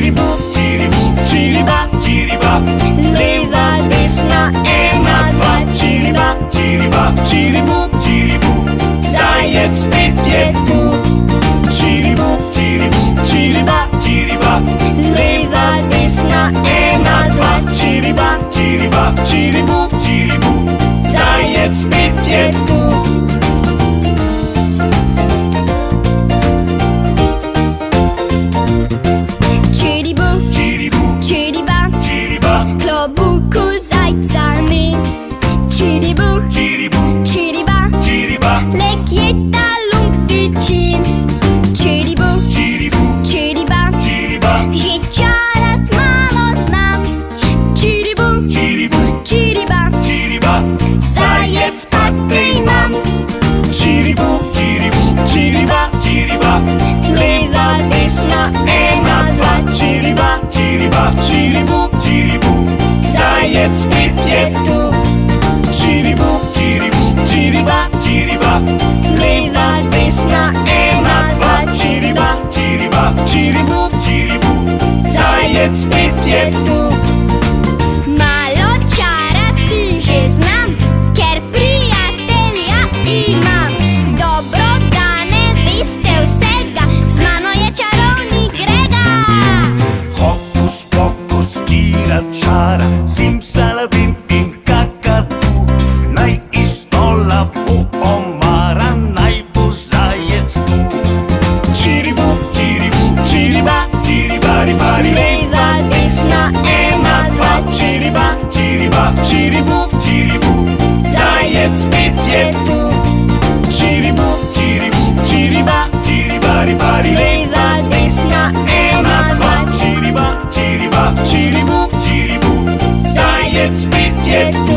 Ciribu, ciribu, ciriba, ciriba. Leva desna, jedna, dwa. Ciriba, ciriba, ciribu, ciribu. Zajec spet je tu. Ciribu, ciribu, ciriba, ciriba. Leva desna, jedna, dwa. Ciriba, ciriba, ciribu, ciribu. Zajec spet je tu. Ciribu, ciribu, ciriba, ciriba. Klobuku zajcami. Ciribu, ciribu, ciriba, ciriba. Lekieta lumptyci. Ciribu, ciribu, ciriba, ciriba. Życiarat mało znam. Ciribu, ciribu, ciriba, ciriba. Zajec patryj mam. Ciribu, ciribu, ciriba, ciriba. Lewa, desna, jedna, dwa. Ciriba, ciriba, ciribu, ciribu. Zajec spit je tu. Ciribu, ciribu, ciriba, ciriba. Lewa, desna, jedna, dwa. Ciriba, ciriba, ciribu, ciribu. Zajec spit je tu. Malo čara že znam, ker prijatelja imam. Dobro, da ne veste vsega, z mano je čarovnik Grega. Hokus pokus, čira čara, simsalabim bim kakadu. Naj iz stola bo omara, naj bo zajec tu. Ciribu, ciribu, ciriba, ciribari-bari. Leva, desna, ena, dva. Ciriba, ciriba, ciribu, ciribu. Zajec spet je tu. Ciribu, ciribu, ciriba, ciribari-bari. Leva, desna, ena, dva. Ciriba, ciriba, ciribu, ciribu. Zajec spet je tu.